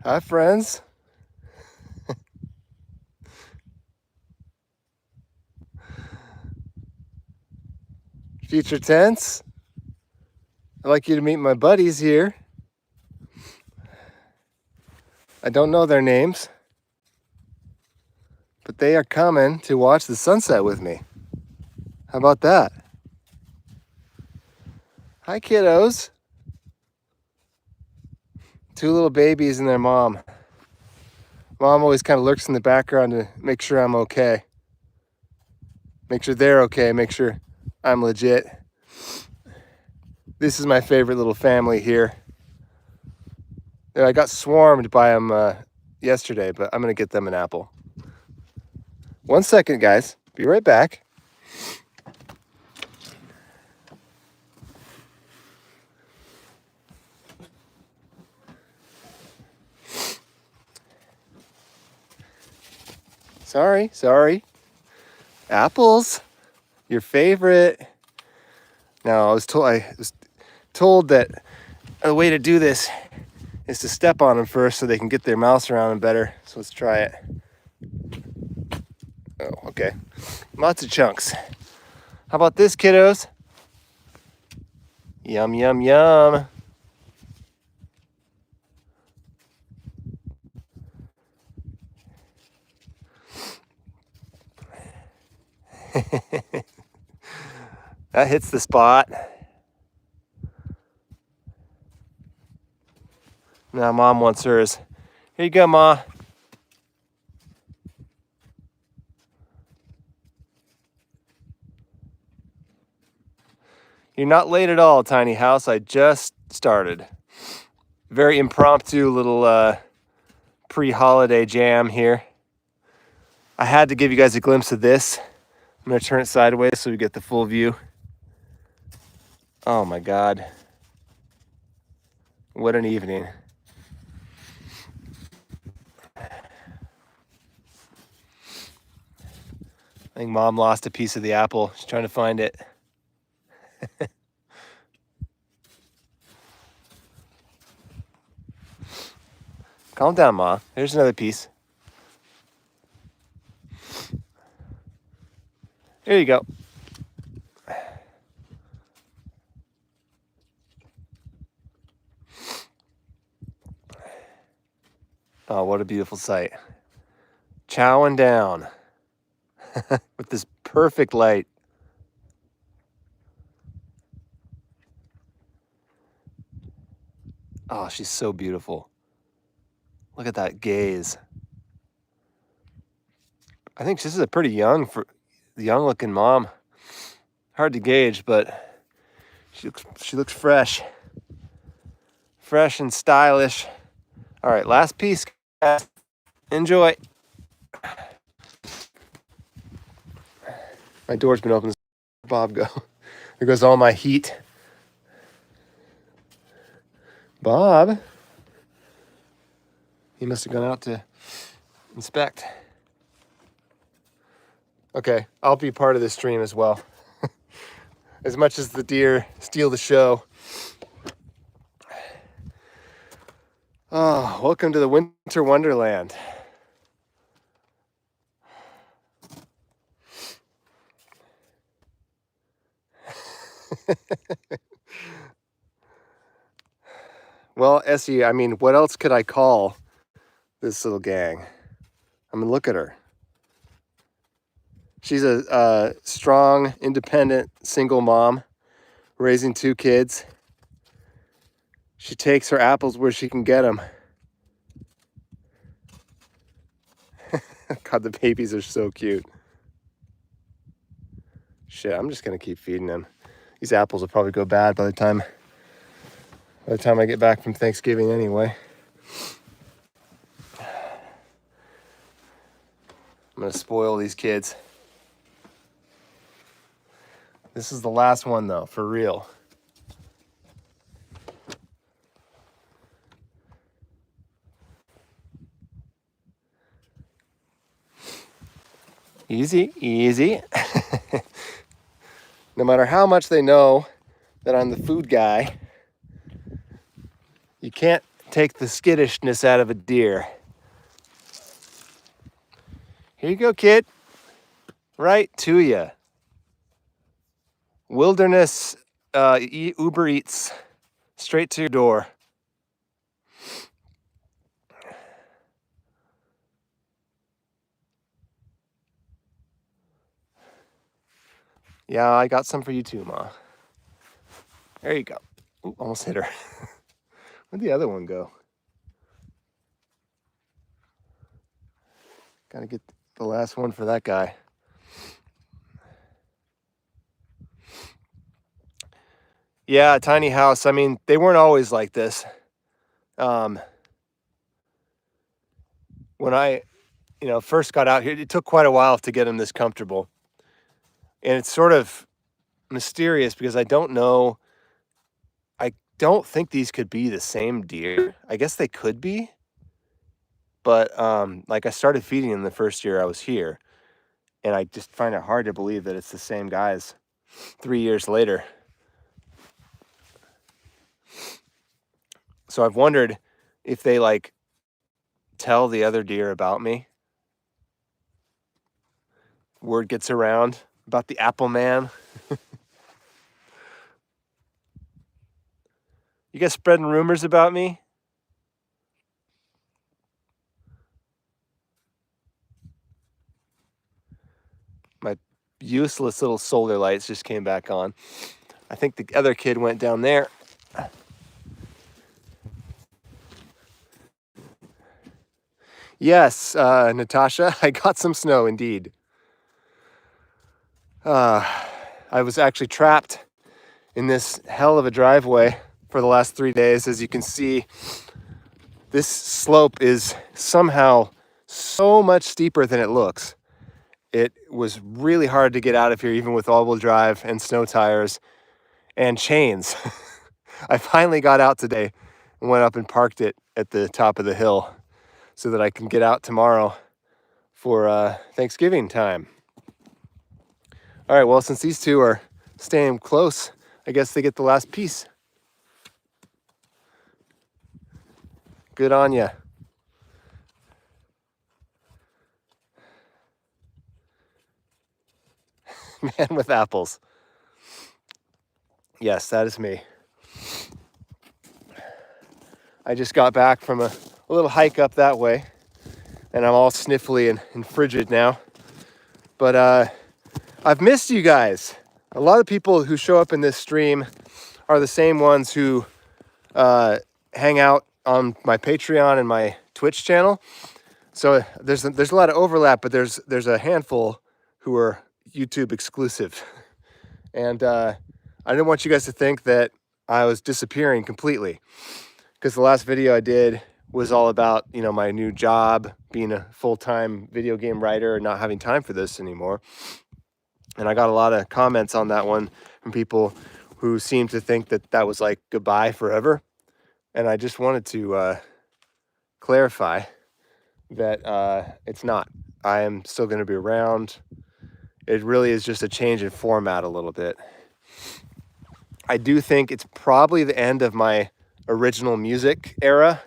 Hi, friends. Future tense. I'd like you to meet my buddies here. I don't know their names, but they are coming to watch the sunset with me. How about that? Hi, kiddos. Two little babies and their mom. Mom always kind of lurks in the background to make sure I'm okay. Make sure they're okay. Make sure I'm legit. This is my favorite little family here. I got swarmed by them yesterday, but I'm going to get them an apple. 1 second, guys. Be right back. Sorry. Apples, your favorite. Now, I was told that a way to do this is to step on them first so they can get their mouths around them better. So let's try it. Oh, okay. Lots of chunks. How about this, kiddos? Yum, yum, yum. That hits the spot. Now Mom wants hers. Here you go, Ma. You're not late at all, tiny house. I just started. Very impromptu little pre-holiday jam here. I had to give you guys a glimpse of this. I'm going to turn it sideways so we get the full view. Oh my God. What an evening. I think Mom lost a piece of the apple. She's trying to find it. Calm down, Ma. Here's another piece. Here you go. Oh, what a beautiful sight. Chowing down with this perfect light. Oh, she's so beautiful. Look at that gaze. I think this is a pretty young looking mom. Hard to gauge, but she looks fresh. Fresh and stylish. All right, last piece, guys. Enjoy. My door's been open. Bob go. There goes all my heat. Bob. He must have gone out to inspect. Okay, I'll be part of this stream as well. As much as the deer steal the show. Oh, welcome to the winter wonderland. Well, Essie, I mean, what else could I call this little gang? I mean, look at her. She's a strong, independent, single mom, raising 2 kids. She takes her apples where she can get them. God, the babies are so cute. Shit, I'm just gonna keep feeding them. These apples will probably go bad by the time I get back from Thanksgiving anyway. I'm gonna spoil these kids. This is the last one though, for real. Easy, easy. No matter how much they know that I'm the food guy, you can't take the skittishness out of a deer. Here you go, kid. Right to you. Wilderness Uber Eats. Straight to your door. Yeah, I got some for you too, Ma. There you go. Ooh, almost hit her. Where'd the other one go? Gotta get the last one for that guy. Yeah, tiny house. I mean, they weren't always like this. When I, first got out here, it took quite a while to get him this comfortable. And it's sort of mysterious because I don't know. I don't think these could be the same deer. I guess they could be. But I started feeding them the first year I was here. And I just find it hard to believe that it's the same guys 3 years later. So I've wondered if they tell the other deer about me. Word gets around about the Apple Man. You guys spreading rumors about me? My useless little solar lights just came back on. I think the other kid went down there. Yes, Natasha, I got some snow indeed. I was actually trapped in this hell of a driveway for the last 3 days. As you can see, this slope is somehow so much steeper than it looks. It was really hard to get out of here, even with all-wheel drive and snow tires and chains. I finally got out today and went up and parked it at the top of the hill so that I can get out tomorrow for Thanksgiving time. All right, well, since these two are staying close, I guess they get the last piece. Good on ya. Man with apples. Yes, that is me. I just got back from a little hike up that way, and I'm all sniffly and frigid now. But I've missed you guys. A lot of people who show up in this stream are the same ones who hang out on my Patreon and my Twitch channel. So there's a lot of overlap, but there's a handful who are YouTube exclusive. And I didn't want you guys to think that I was disappearing completely, because the last video I did was all about, my new job, being a full-time video game writer and not having time for this anymore. And I got a lot of comments on that one from people who seemed to think that that was like goodbye forever. And I just wanted to clarify that it's not. I am still going to be around. It really is just a change in format a little bit. I do think it's probably the end of my original music era,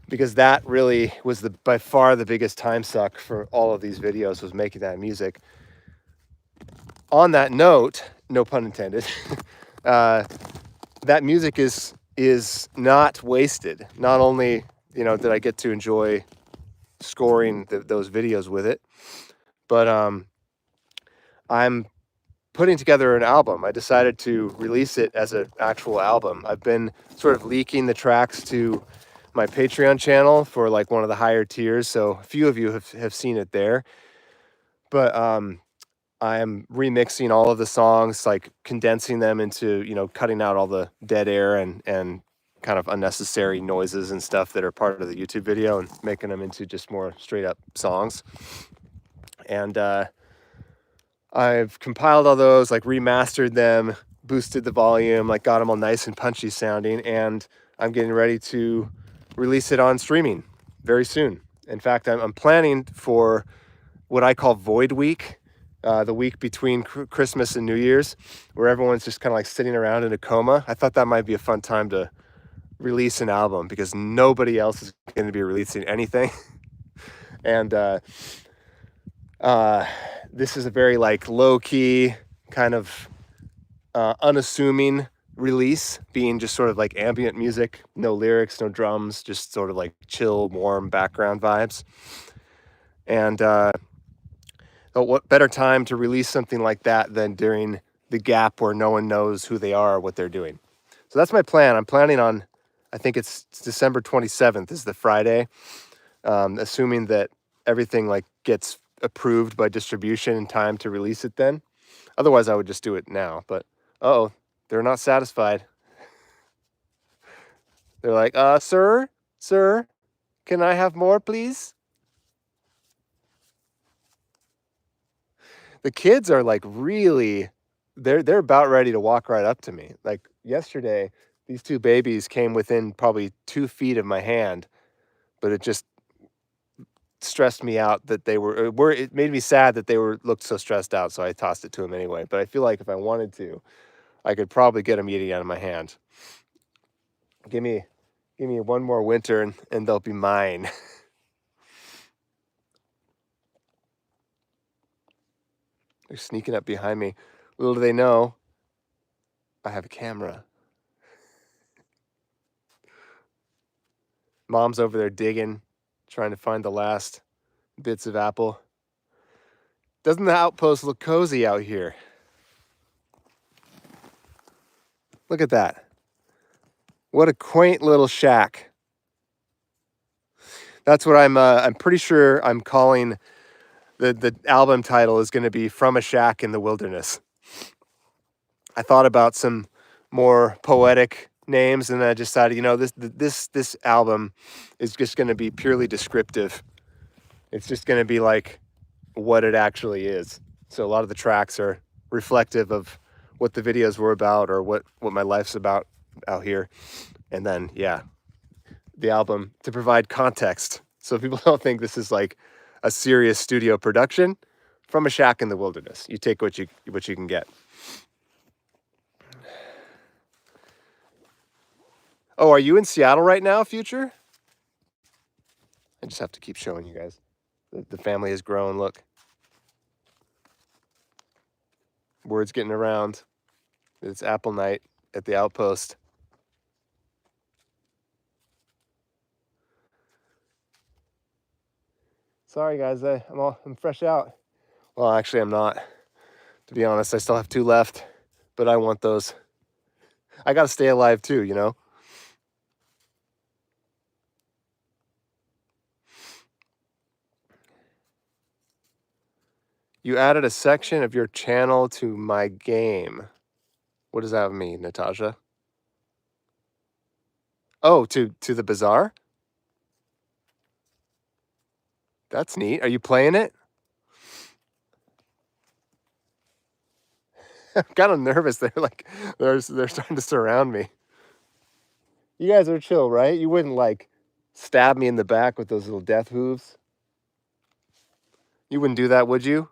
because that really was by far the biggest time suck for all of these videos, was making that music. On that note, no pun intended, that music is not wasted. Not only, did I get to enjoy scoring those videos with it, but I'm putting together an album. I decided to release it as an actual album. I've been sort of leaking the tracks to my Patreon channel for one of the higher tiers, so a few of you have seen it there. But I am remixing all of the songs, condensing them into, cutting out all the dead air and kind of unnecessary noises and stuff that are part of the YouTube video, and making them into just more straight up songs. And I've compiled all those, remastered them, boosted the volume, got them all nice and punchy sounding, and I'm getting ready to release it on streaming very soon. In fact, I'm planning for what I call Void Week, the week between Christmas and New Year's, where everyone's just kind of sitting around in a coma. I thought that might be a fun time to release an album because nobody else is going to be releasing anything. And this is a very like low-key kind of unassuming release, being just sort of like ambient music, no lyrics, no drums, just sort of like chill, warm background vibes. And what better time to release something like that than during the gap where no one knows who they are or what they're doing. So that's my plan. I'm planning on, I think it's December 27th is the Friday, assuming that everything like gets approved by distribution in time to release it then. Otherwise, I would just do it now. But, uh-oh, they're not satisfied. They're like, sir, can I have more, please? The kids are like really, they're about ready to walk right up to me. Like yesterday, these two babies came within probably 2 feet of my hand, but it just stressed me out that they were it made me sad that they looked so stressed out, so I tossed it to them anyway. But I feel like if I wanted to, I could probably get them eating out of my hand. Give me one more winter and they'll be mine. They're sneaking up behind me. Little do they know, I have a camera. Mom's over there digging, trying to find the last bits of apple. Doesn't the outpost look cozy out here? Look at that. What a quaint little shack. That's what I'm pretty sure I'm calling the album title is going to be From a Shack in the Wilderness. I thought about some more poetic names and I decided, this album is just going to be purely descriptive. It's just going to be like what it actually is. So a lot of the tracks are reflective of what the videos were about or what my life's about out here. And then, yeah, the album to provide context so people don't think this is like a serious studio production. From a Shack in the Wilderness. You take what you can get. Oh, are you in Seattle right now, Future? I just have to keep showing you guys. The family has grown, look. Word's getting around. It's apple night at the outpost. Sorry guys, I'm fresh out. Well, actually I'm not. To be honest, I still have 2 left, but I want those. I gotta stay alive too, you know? You added a section of your channel to my game. What does that mean, Natasha? Oh, to the bazaar? That's neat. Are you playing it? I'm kind of nervous. They're starting to surround me. You guys are chill, right? You wouldn't like stab me in the back with those little death hooves. You wouldn't do that, would you?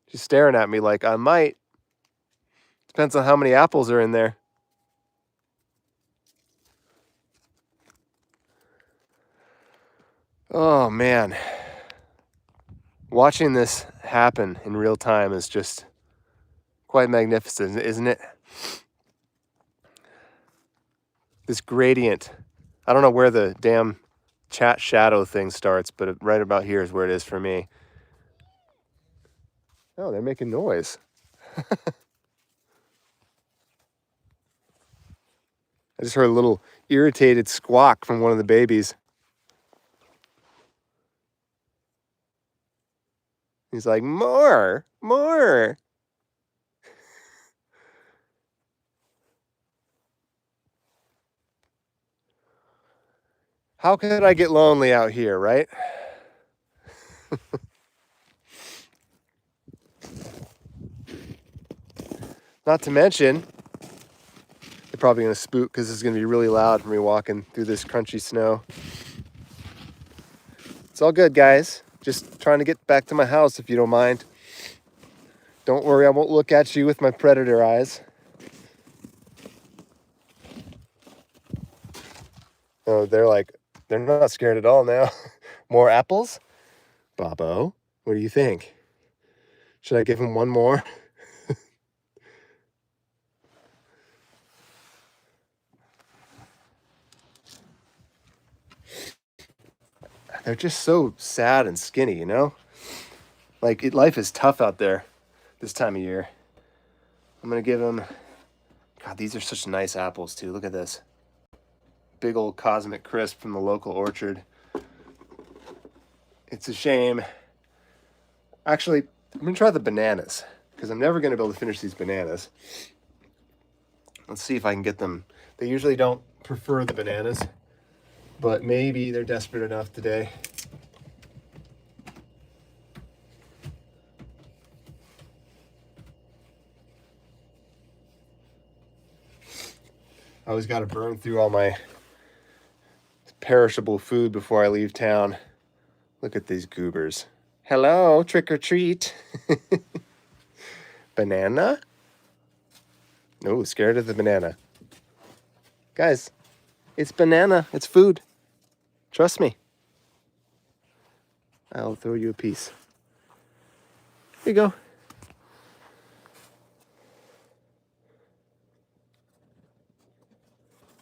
She's staring at me like I might. Depends on how many apples are in there. Oh man. Watching this happen in real time is just quite magnificent, isn't it? This gradient. I don't know where the damn chat shadow thing starts, but right about here is where it is for me. Oh, they're making noise. I just heard a little irritated squawk from one of the babies. He's like, more. How could I get lonely out here, right? Not to mention, they're probably going to spook because it's going to be really loud for me walking through this crunchy snow. It's all good, guys. Just trying to get back to my house, if you don't mind. Don't worry, I won't look at you with my predator eyes. Oh, they're not scared at all now. More apples? Bobo, what do you think? Should I give him one more? They're just so sad and skinny, you know? Like, life is tough out there this time of year. I'm going to give him... God, these are such nice apples, too. Look at this. Big old Cosmic Crisp from the local orchard. It's a shame. Actually, I'm going to try the bananas, because I'm never going to be able to finish these bananas. Let's see if I can get them. They usually don't prefer the bananas, but maybe they're desperate enough today. I always got to burn through all my perishable food before I leave town. Look at these goobers. Hello, trick or treat. Banana? No, scared of the banana. Guys, it's banana. It's food. Trust me. I'll throw you a piece. Here you go.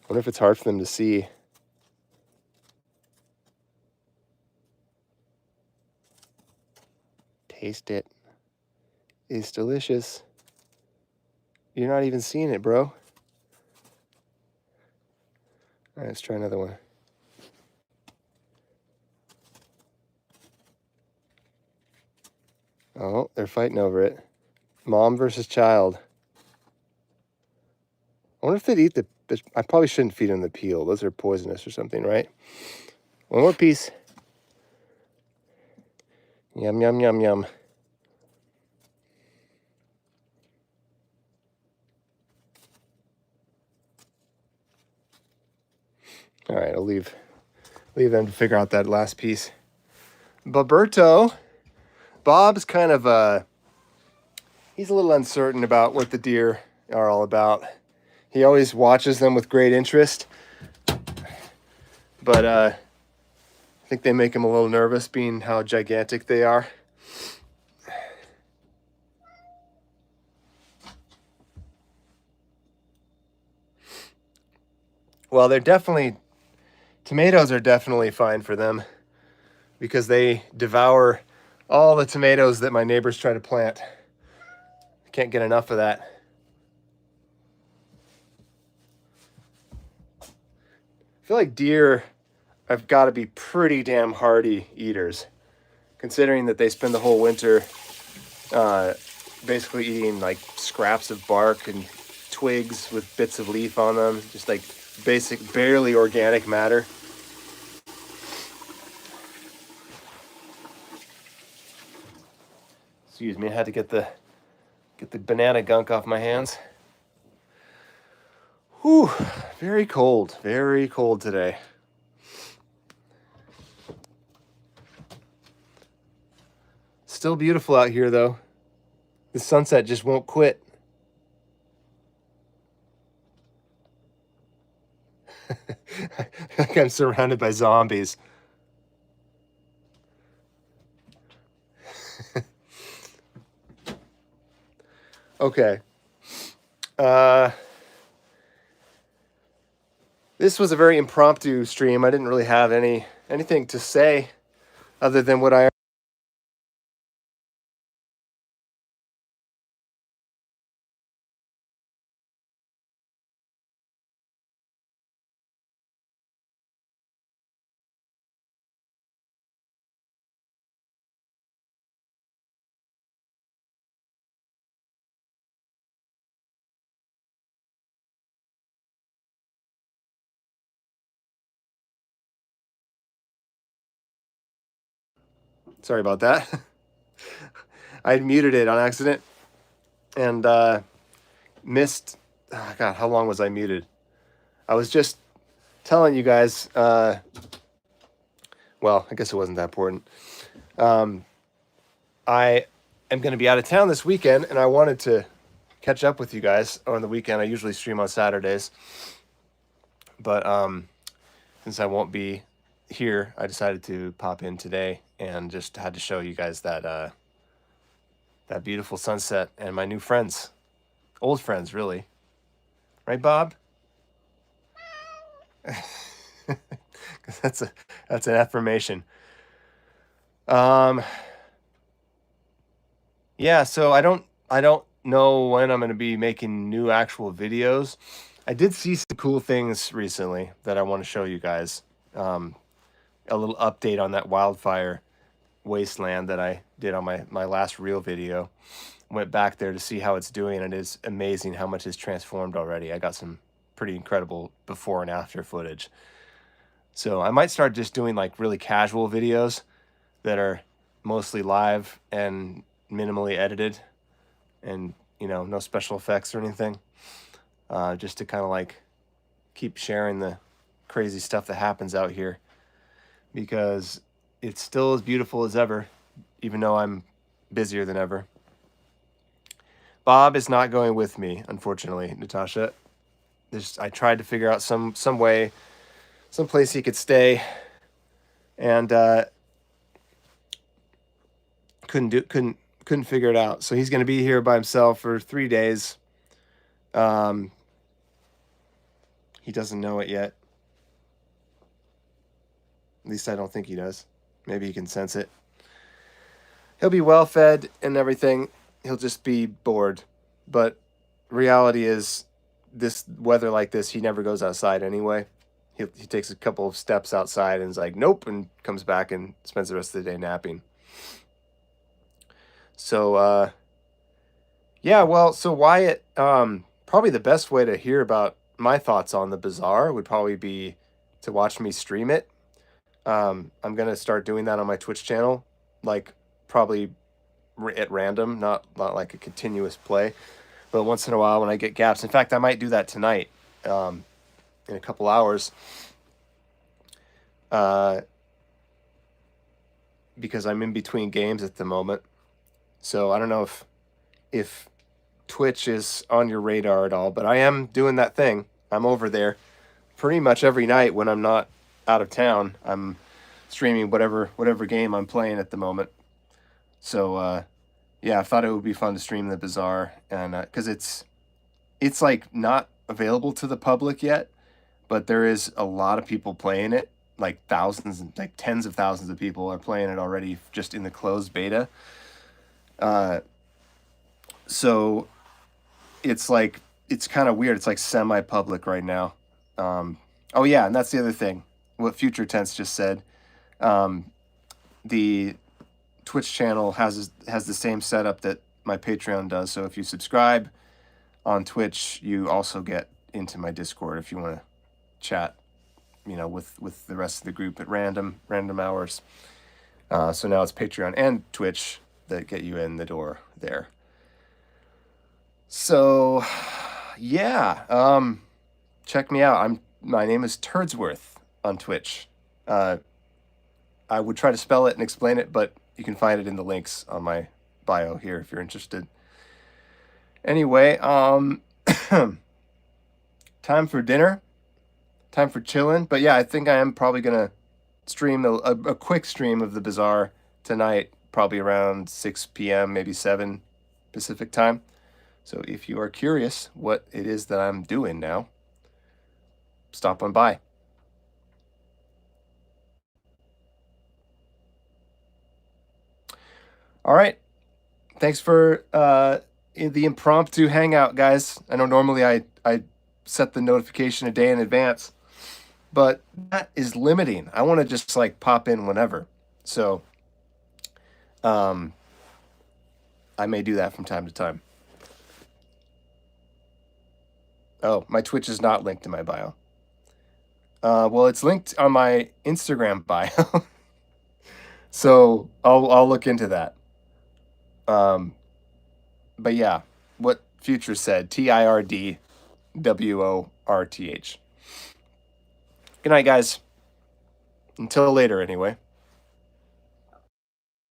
Wonder if it's hard for them to see. Taste it. It's delicious. You're not even seeing it, bro. All right, let's try another one. Oh, they're fighting over it. Mom versus child. I wonder if they'd eat the... I probably shouldn't feed them the peel. Those are poisonous or something, right? One more piece. Yum, yum, yum, yum. All right, I'll leave them to figure out that last piece. Boberto. Bob's kind of he's a little uncertain about what the deer are all about. He always watches them with great interest, but I think they make him a little nervous, being how gigantic they are. Well, tomatoes are definitely fine for them, because they devour all the tomatoes that my neighbors try to plant. Can't get enough of that. I feel like deer have got to be pretty damn hardy eaters, considering that they spend the whole winter basically eating like scraps of bark and twigs with bits of leaf on them, just like basic, barely organic matter. Excuse me, I had to get the banana gunk off my hands. Whew, very cold today. Still beautiful out here though. The sunset just won't quit. I feel like I'm surrounded by zombies. Okay. This was a very impromptu stream. I didn't really have anything to say other than what I... Sorry about that. I muted it on accident and missed... Oh, God, how long was I muted? I was just telling you guys... well, I guess it wasn't that important. I am going to be out of town this weekend, and I wanted to catch up with you guys on the weekend. I usually stream on Saturdays. But I since I won't be here, I decided to pop in today and just had to show you guys that that beautiful sunset and my new friends, old friends, really. Right, Bob? that's an affirmation. Yeah, so I don't know when I'm going to be making new actual videos. I did see some cool things recently that I want to show you guys. A little update on that wildfire wasteland that I did on my last real video. Went back there to see how it's doing, and it is amazing how much has transformed already. I got some pretty incredible before and after footage. So I might start just doing like really casual videos that are mostly live and minimally edited, and no special effects or anything, just to kind of like keep sharing the crazy stuff that happens out here, because it's still as beautiful as ever, even though I'm busier than ever. Bob is not going with me, unfortunately, Natasha. I tried to figure out some way, some place he could stay, and couldn't figure it out. So he's going to be here by himself for 3 days. He doesn't know it yet. At least I don't think he does. Maybe he can sense it. He'll be well fed and everything. He'll just be bored. But reality is, this weather like this, he never goes outside anyway. He takes a couple of steps outside and is like, nope, and comes back and spends the rest of the day napping. So, yeah, well, so Wyatt, probably the best way to hear about my thoughts on the Bazaar would probably be to watch me stream it. I'm going to start doing that on my Twitch channel, like probably at random, not like a continuous play, but once in a while when I get gaps. In fact, I might do that tonight, in a couple hours, because I'm in between games at the moment. So I don't know if Twitch is on your radar at all, but I am doing that thing. I'm over there pretty much every night when I'm not out of town. I'm streaming whatever game I'm playing at the moment. So yeah, I thought it would be fun to stream the Bazaar, and because it's like not available to the public yet, but there is a lot of people playing it. Like thousands, like tens of thousands of people are playing it already just in the closed beta. So it's like, it's kind of weird. It's like semi-public right now. Oh yeah, and that's the other thing. What Future Tense just said. The Twitch channel has the same setup that my Patreon does. So if you subscribe on Twitch, you also get into my Discord if you want to chat, with the rest of the group at random hours. So now it's Patreon and Twitch that get you in the door there. So yeah, check me out. My name is Turdsworth on Twitch. I would try to spell it and explain it, but you can find it in the links on my bio here if you're interested. Anyway, time for dinner, time for chilling. But yeah, I think I am probably gonna stream a quick stream of the Bazaar tonight, probably around 6 p.m., maybe 7 Pacific time. So if you are curious what it is that I'm doing now, stop on by. All right. Thanks for the impromptu hangout, guys. I know normally I set the notification a day in advance, but that is limiting. I want to just like pop in whenever. So I may do that from time to time. Oh, my Twitch is not linked to my bio. Well, it's linked on my Instagram bio. So I'll look into that. But yeah, what Future said, TIRDWORTH. Good night, guys. Until later, anyway.